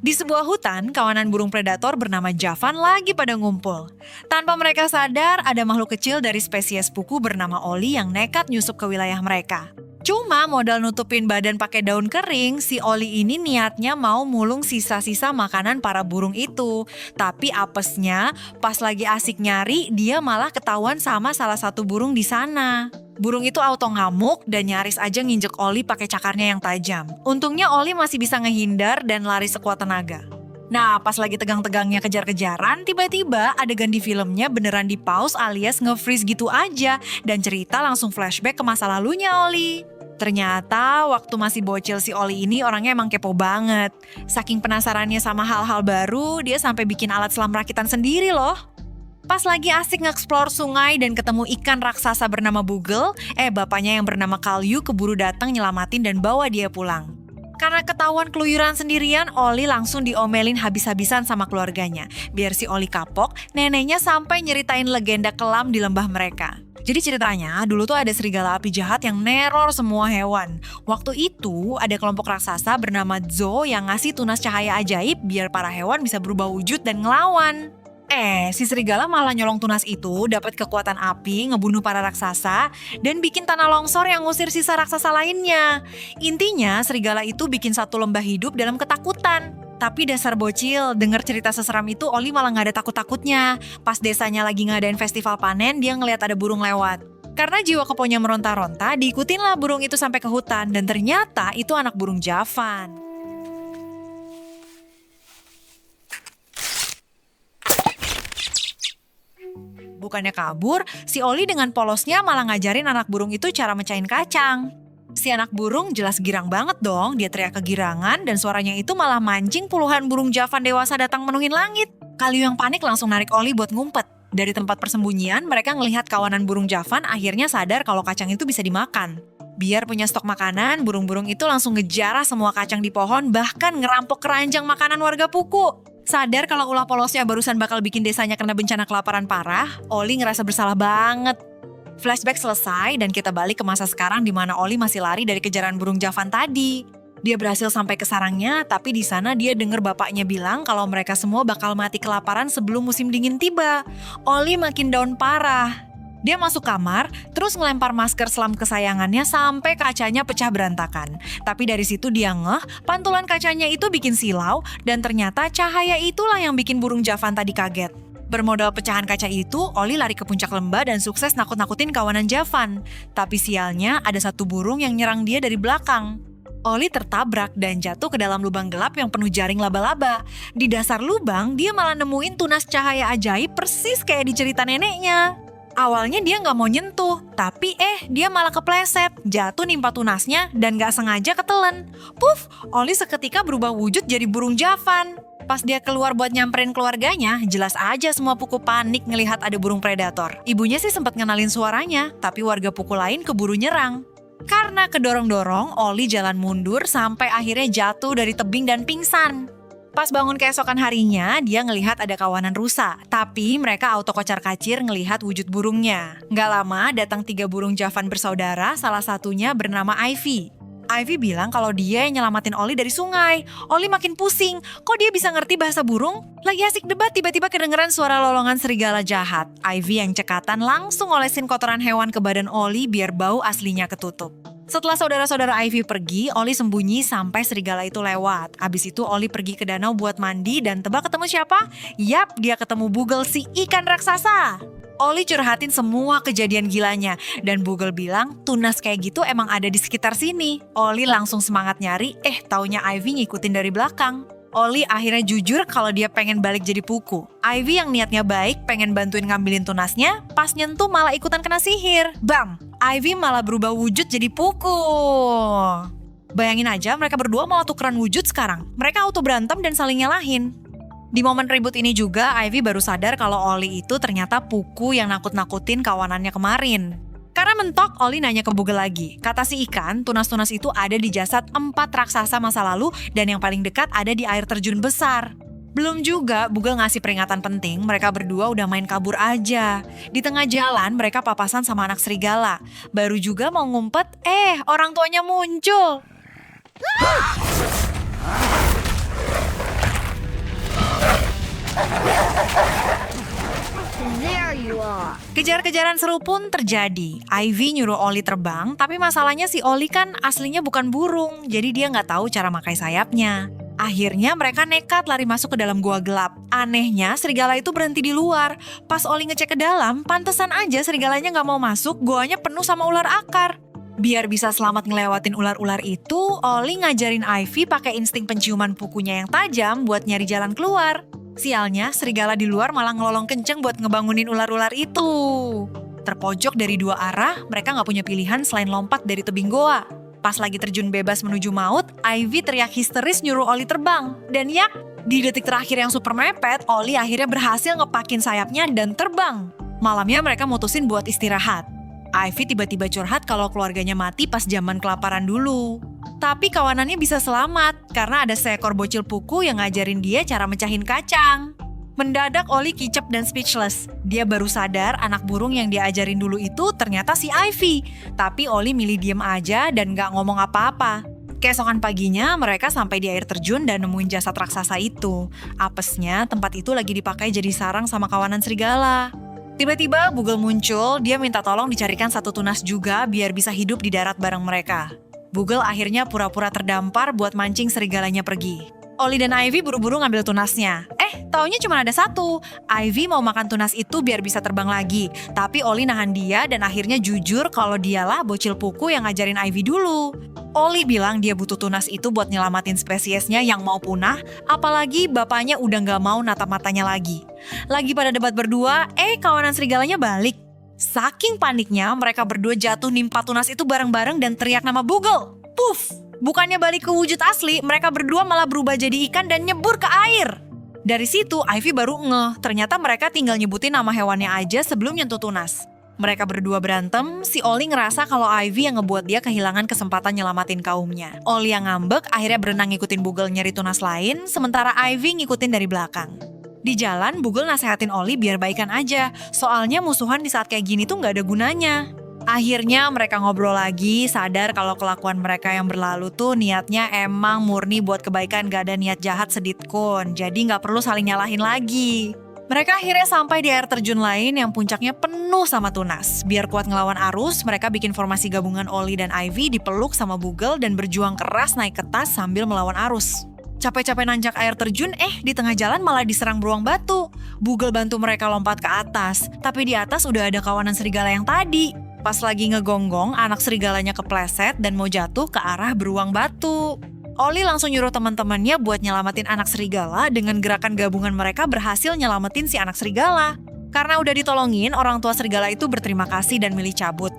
Di sebuah hutan, kawanan burung predator bernama Javan lagi pada ngumpul. Tanpa mereka sadar, ada makhluk kecil dari spesies puku bernama Oli yang nekat nyusup ke wilayah mereka. Cuma modal nutupin badan pakai daun kering, si Oli ini niatnya mau mulung sisa-sisa makanan para burung itu. Tapi apesnya, pas lagi asik nyari, dia malah ketahuan sama salah satu burung di sana. Burung itu auto ngamuk dan nyaris aja nginjek Oli pakai cakarnya yang tajam. Untungnya Oli masih bisa ngehindar dan lari sekuat tenaga. Nah, pas lagi tegang-tegangnya kejar-kejaran, tiba-tiba adegan di filmnya beneran di-pause alias nge-freeze gitu aja. Dan cerita langsung flashback ke masa lalunya Oli. Ternyata waktu masih bocil si Oli ini orangnya emang kepo banget. Saking penasarannya sama hal-hal baru, dia sampai bikin alat selam rakitan sendiri loh. Pas lagi asik nge-explore sungai dan ketemu ikan raksasa bernama Bugel, bapaknya yang bernama Kalyu keburu datang nyelamatin dan bawa dia pulang. Karena ketahuan keluyuran sendirian, Oli langsung diomelin habis-habisan sama keluarganya. Biar si Oli kapok, neneknya sampai nyeritain legenda kelam di lembah mereka. Jadi ceritanya, dulu tuh ada serigala api jahat yang neror semua hewan. Waktu itu, ada kelompok raksasa bernama Zo yang ngasih tunas cahaya ajaib biar para hewan bisa berubah wujud dan ngelawan. Si serigala malah nyolong tunas itu, dapat kekuatan api, ngebunuh para raksasa, dan bikin tanah longsor yang ngusir sisa raksasa lainnya. Intinya, serigala itu bikin satu lembah hidup dalam ketakutan. Tapi dasar bocil, denger cerita seseram itu Oli malah gak ada takut-takutnya. Pas desanya lagi ngadain festival panen, dia ngeliat ada burung lewat. Karena jiwa keponya meronta-ronta, diikutinlah burung itu sampai ke hutan. Dan ternyata itu anak burung Javan. Bukannya kabur, si Oli dengan polosnya malah ngajarin anak burung itu cara mecahin kacang. Si anak burung jelas girang banget dong, dia teriak kegirangan dan suaranya itu malah mancing puluhan burung Javan dewasa datang menuhin langit. Kalyu yang panik langsung narik Oli buat ngumpet. Dari tempat persembunyian mereka ngelihat kawanan burung Javan akhirnya sadar kalau kacang itu bisa dimakan. Biar punya stok makanan, burung-burung itu langsung ngejarah semua kacang di pohon bahkan ngerampok keranjang makanan warga puku. Sadar kalau ulah polosnya barusan bakal bikin desanya kena bencana kelaparan parah, Oli ngerasa bersalah banget. Flashback selesai dan kita balik ke masa sekarang di mana Oli masih lari dari kejaran burung Javan tadi. Dia berhasil sampai ke sarangnya, tapi di sana dia dengar bapaknya bilang kalau mereka semua bakal mati kelaparan sebelum musim dingin tiba. Oli makin down parah. Dia masuk kamar, terus ngelempar masker selam kesayangannya sampai kacanya pecah berantakan. Tapi dari situ dia ngeh, pantulan kacanya itu bikin silau dan ternyata cahaya itulah yang bikin burung Javan tadi kaget. Bermodal pecahan kaca itu, Oli lari ke puncak lembah dan sukses nakut-nakutin kawanan Javan. Tapi sialnya ada satu burung yang nyerang dia dari belakang. Oli tertabrak dan jatuh ke dalam lubang gelap yang penuh jaring laba-laba. Di dasar lubang, dia malah nemuin tunas cahaya ajaib persis kayak di cerita neneknya. Awalnya dia nggak mau nyentuh, tapi dia malah kepleset, jatuh nimpa tunasnya dan nggak sengaja ketelen. Puff, Oli seketika berubah wujud jadi burung Javan. Pas dia keluar buat nyamperin keluarganya, jelas aja semua puku panik ngelihat ada burung predator. Ibunya sih sempat ngenalin suaranya, tapi warga puku lain keburu nyerang. Karena kedorong-dorong, Oli jalan mundur sampai akhirnya jatuh dari tebing dan pingsan. Pas bangun keesokan harinya, dia ngelihat ada kawanan rusa. Tapi mereka auto kocar-kacir ngelihat wujud burungnya. Nggak lama datang 3 burung Javan bersaudara, salah satunya bernama Ivy. Ivy bilang kalau dia yang nyelamatin Oli dari sungai. Oli makin pusing, kok dia bisa ngerti bahasa burung? Lagi asik debat tiba-tiba kedengeran suara lolongan serigala jahat. Ivy yang cekatan langsung olesin kotoran hewan ke badan Oli biar bau aslinya ketutup. Setelah saudara-saudara Ivy pergi, Oli sembunyi sampai serigala itu lewat. Abis itu Oli pergi ke danau buat mandi dan tebak ketemu siapa? Yap, dia ketemu Bugel si ikan raksasa. Oli curhatin semua kejadian gilanya dan Bugel bilang tunas kayak gitu emang ada di sekitar sini. Oli langsung semangat nyari, taunya Ivy ngikutin dari belakang. Oli akhirnya jujur kalau dia pengen balik jadi puku. Ivy yang niatnya baik pengen bantuin ngambilin tunasnya, pas nyentuh malah ikutan kena sihir. Bam! Ivy malah berubah wujud jadi puku. Bayangin aja mereka berdua mau tukeran wujud sekarang. Mereka auto berantem dan saling nyalahin. Di momen ribut ini juga, Ivy baru sadar kalau Oli itu ternyata puku yang nakut-nakutin kawanannya kemarin. Karena mentok, Oli nanya ke Bugel lagi. Kata si ikan, tunas-tunas itu ada di jasad 4 raksasa masa lalu dan yang paling dekat ada di air terjun besar. Belum juga, Bugel ngasih peringatan penting, mereka berdua udah main kabur aja. Di tengah jalan, mereka papasan sama anak serigala. Baru juga mau ngumpet, orang tuanya muncul. Kejar-kejaran seru pun terjadi. Ivy nyuruh Ollie terbang, tapi masalahnya si Ollie kan aslinya bukan burung, jadi dia nggak tahu cara makai sayapnya. Akhirnya mereka nekat lari masuk ke dalam gua gelap. Anehnya serigala itu berhenti di luar. Pas Ollie ngecek ke dalam, pantesan aja serigalanya nggak mau masuk, goanya penuh sama ular akar. Biar bisa selamat ngelewatin ular-ular itu, Ollie ngajarin Ivy pakai insting penciuman pukunya yang tajam buat nyari jalan keluar. Sialnya, serigala di luar malah ngelolong kenceng buat ngebangunin ular-ular itu. Terpojok dari dua arah, mereka nggak punya pilihan selain lompat dari tebing goa. Pas lagi terjun bebas menuju maut, Ivy teriak histeris nyuruh Ollie terbang. Dan ya, di detik terakhir yang super mepet, Ollie akhirnya berhasil ngepakin sayapnya dan terbang. Malamnya mereka mutusin buat istirahat. Ivy tiba-tiba curhat kalau keluarganya mati pas zaman kelaparan dulu. Tapi kawanannya bisa selamat karena ada seekor bocil puku yang ngajarin dia cara mecahin kacang. Mendadak Ollie kicep dan speechless. Dia baru sadar anak burung yang diajarin dulu itu ternyata si Ivy. Tapi Ollie milih diem aja dan gak ngomong apa-apa. Keesokan paginya mereka sampai di air terjun dan nemuin jasad raksasa itu. Apesnya tempat itu lagi dipakai jadi sarang sama kawanan serigala. Tiba-tiba Bugel muncul, dia minta tolong dicarikan satu tunas juga biar bisa hidup di darat bareng mereka. Bugel akhirnya pura-pura terdampar buat mancing serigalanya pergi. Ollie dan Ivy buru-buru ngambil tunasnya. Taunya cuma ada satu. Ivy mau makan tunas itu biar bisa terbang lagi. Tapi Ollie nahan dia dan akhirnya jujur kalau dialah bocil puku yang ngajarin Ivy dulu. Ollie bilang dia butuh tunas itu buat nyelamatin spesiesnya yang mau punah, apalagi bapaknya udah gak mau natap matanya lagi. Lagi pada debat berdua, kawanan serigalanya balik. Saking paniknya, mereka berdua jatuh nimpa tunas itu bareng-bareng dan teriak nama Bugel. Puff! Bukannya balik ke wujud asli, mereka berdua malah berubah jadi ikan dan nyebur ke air. Dari situ, Ivy baru ngeh, ternyata mereka tinggal nyebutin nama hewannya aja sebelum nyentuh tunas. Mereka berdua berantem, si Ollie ngerasa kalau Ivy yang ngebuat dia kehilangan kesempatan nyelamatin kaumnya. Ollie yang ngambek, akhirnya berenang ngikutin Bugel nyari tunas lain, sementara Ivy ngikutin dari belakang. Di jalan, Bugel nasehatin Ollie biar baikan aja, soalnya musuhan di saat kayak gini tuh gak ada gunanya. Akhirnya mereka ngobrol lagi, sadar kalau kelakuan mereka yang berlalu tuh niatnya emang murni buat kebaikan, gak ada niat jahat sedikitpun. Jadi gak perlu saling nyalahin lagi. Mereka akhirnya sampai di air terjun lain yang puncaknya penuh sama tunas. Biar kuat ngelawan arus, mereka bikin formasi gabungan Ollie dan Ivy dipeluk sama Bugel dan berjuang keras naik ke tas sambil melawan arus. Capek-capek nanjak air terjun, di tengah jalan malah diserang beruang batu. Bugel bantu mereka lompat ke atas, tapi di atas udah ada kawanan serigala yang tadi. Pas lagi ngegonggong, anak serigalanya kepleset dan mau jatuh ke arah beruang batu. Ollie langsung nyuruh teman-temannya buat nyelamatin anak serigala, dengan gerakan gabungan mereka berhasil nyelamatin si anak serigala. Karena udah ditolongin, orang tua serigala itu berterima kasih dan milih cabut.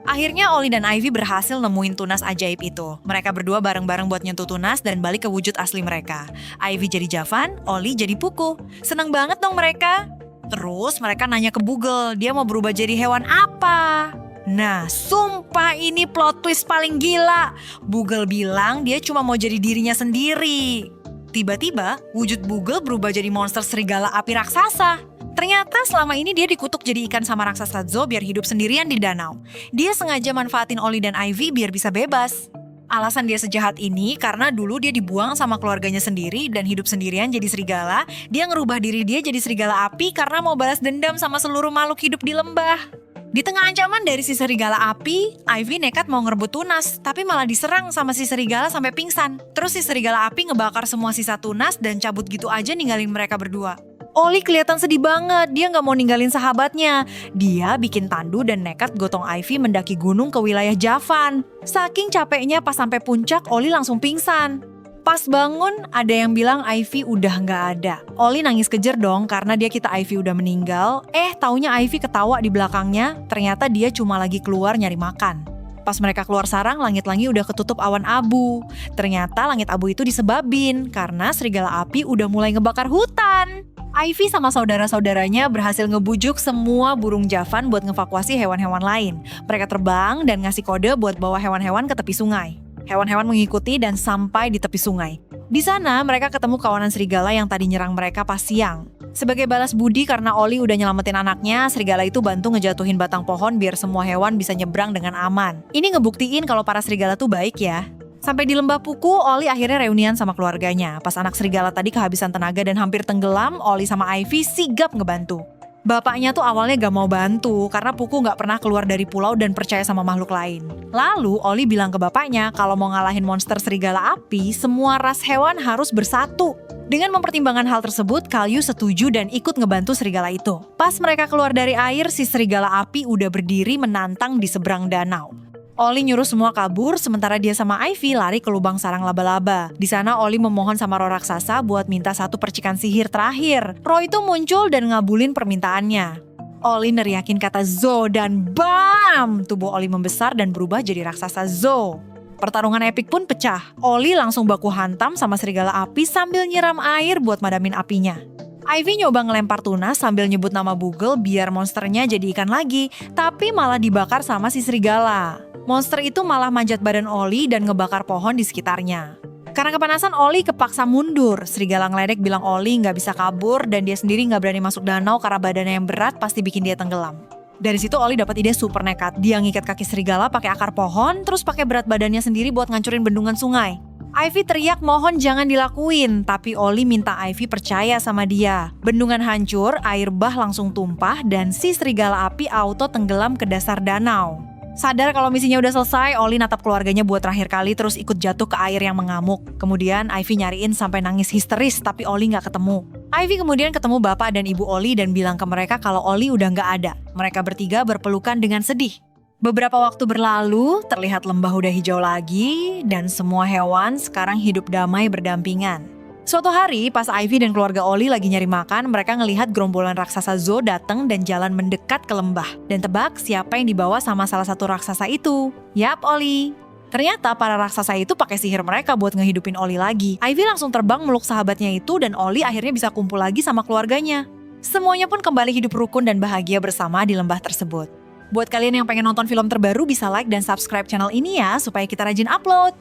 Akhirnya Ollie dan Ivy berhasil nemuin tunas ajaib itu. Mereka berdua bareng-bareng buat nyentuh tunas dan balik ke wujud asli mereka. Ivy jadi Javan, Ollie jadi Puku. Seneng banget dong mereka. Terus mereka nanya ke Bugel, dia mau berubah jadi hewan apa? Nah, sumpah ini plot twist paling gila. Bugel bilang dia cuma mau jadi dirinya sendiri. Tiba-tiba, wujud Bugel berubah jadi monster serigala api raksasa. Ternyata selama ini dia dikutuk jadi ikan sama raksasa Zo biar hidup sendirian di danau. Dia sengaja manfaatin Ollie dan Ivy biar bisa bebas. Alasan dia sejahat ini karena dulu dia dibuang sama keluarganya sendiri dan hidup sendirian jadi serigala. Dia ngerubah diri dia jadi serigala api karena mau balas dendam sama seluruh makhluk hidup di lembah. Di tengah ancaman dari si serigala api, Ivy nekat mau ngerebut tunas, tapi malah diserang sama si serigala sampai pingsan. Terus si serigala api ngebakar semua sisa tunas dan cabut gitu aja ninggalin mereka berdua. Ollie kelihatan sedih banget, dia gak mau ninggalin sahabatnya. Dia bikin tandu dan nekat gotong Ivy mendaki gunung ke wilayah Javan. Saking capeknya pas sampai puncak, Ollie langsung pingsan. Pas bangun, ada yang bilang Ivy udah gak ada. Ollie nangis kejer dong karena dia kira Ivy udah meninggal. Taunya Ivy ketawa di belakangnya, ternyata dia cuma lagi keluar nyari makan. Pas mereka keluar sarang, langit-langit udah ketutup awan abu. Ternyata langit abu itu disebabin karena serigala api udah mulai ngebakar hutan. Ivy sama saudara-saudaranya berhasil ngebujuk semua burung Javan buat ngevakuasi hewan-hewan lain. Mereka terbang dan ngasih kode buat bawa hewan-hewan ke tepi sungai. Hewan-hewan mengikuti dan sampai di tepi sungai. Di sana mereka ketemu kawanan serigala yang tadi nyerang mereka pas siang. Sebagai balas budi karena Ollie udah nyelamatin anaknya, serigala itu bantu ngejatuhin batang pohon biar semua hewan bisa nyebrang dengan aman. Ini ngebuktiin kalau para serigala tuh baik ya. Sampai di lembah Puku, Ollie akhirnya reunian sama keluarganya. Pas anak serigala tadi kehabisan tenaga dan hampir tenggelam, Ollie sama Ivy sigap ngebantu. Bapaknya tuh awalnya gak mau bantu karena Puku gak pernah keluar dari pulau dan percaya sama makhluk lain. Lalu Oli bilang ke bapaknya kalau mau ngalahin monster serigala api, semua ras hewan harus bersatu. Dengan mempertimbangkan hal tersebut, Kalyu setuju dan ikut ngebantu serigala itu. Pas mereka keluar dari air, si serigala api udah berdiri menantang di seberang danau. Oli nyuruh semua kabur, sementara dia sama Ivy lari ke lubang sarang laba-laba. Di sana Oli memohon sama roh raksasa buat minta satu percikan sihir terakhir. Roh itu muncul dan ngabulin permintaannya. Oli neriakin kata Zo dan BAM! Tubuh Oli membesar dan berubah jadi raksasa Zo. Pertarungan epik pun pecah. Oli langsung baku hantam sama serigala api sambil nyiram air buat madamin apinya. Ivy nyoba ngelempar tunas sambil nyebut nama Bugel biar monsternya jadi ikan lagi, tapi malah dibakar sama si serigala. Monster itu malah manjat badan Oli dan ngebakar pohon di sekitarnya. Karena kepanasan, Oli kepaksa mundur. Serigala ngeledek bilang Oli nggak bisa kabur dan dia sendiri nggak berani masuk danau karena badannya yang berat pasti bikin dia tenggelam. Dari situ Oli dapat ide super nekat. Dia ngikat kaki serigala pakai akar pohon, terus pakai berat badannya sendiri buat ngancurin bendungan sungai. Ivy teriak mohon jangan dilakuin, tapi Oli minta Ivy percaya sama dia. Bendungan hancur, air bah langsung tumpah dan si serigala api auto tenggelam ke dasar danau. Sadar kalau misinya udah selesai, Oli natap keluarganya buat terakhir kali terus ikut jatuh ke air yang mengamuk. Kemudian Ivy nyariin sampai nangis histeris tapi Oli gak ketemu. Ivy kemudian ketemu bapak dan ibu Oli dan bilang ke mereka kalau Oli udah gak ada. Mereka bertiga berpelukan dengan sedih. Beberapa waktu berlalu, terlihat lembah udah hijau lagi dan semua hewan sekarang hidup damai berdampingan. Suatu hari, pas Ivy dan keluarga Oli lagi nyari makan, mereka ngelihat gerombolan raksasa Zo datang dan jalan mendekat ke lembah. Dan tebak siapa yang dibawa sama salah satu raksasa itu? Yap, Oli. Ternyata para raksasa itu pakai sihir mereka buat ngehidupin Oli lagi. Ivy langsung terbang meluk sahabatnya itu dan Oli akhirnya bisa kumpul lagi sama keluarganya. Semuanya pun kembali hidup rukun dan bahagia bersama di lembah tersebut. Buat kalian yang pengen nonton film terbaru bisa like dan subscribe channel ini ya supaya kita rajin upload.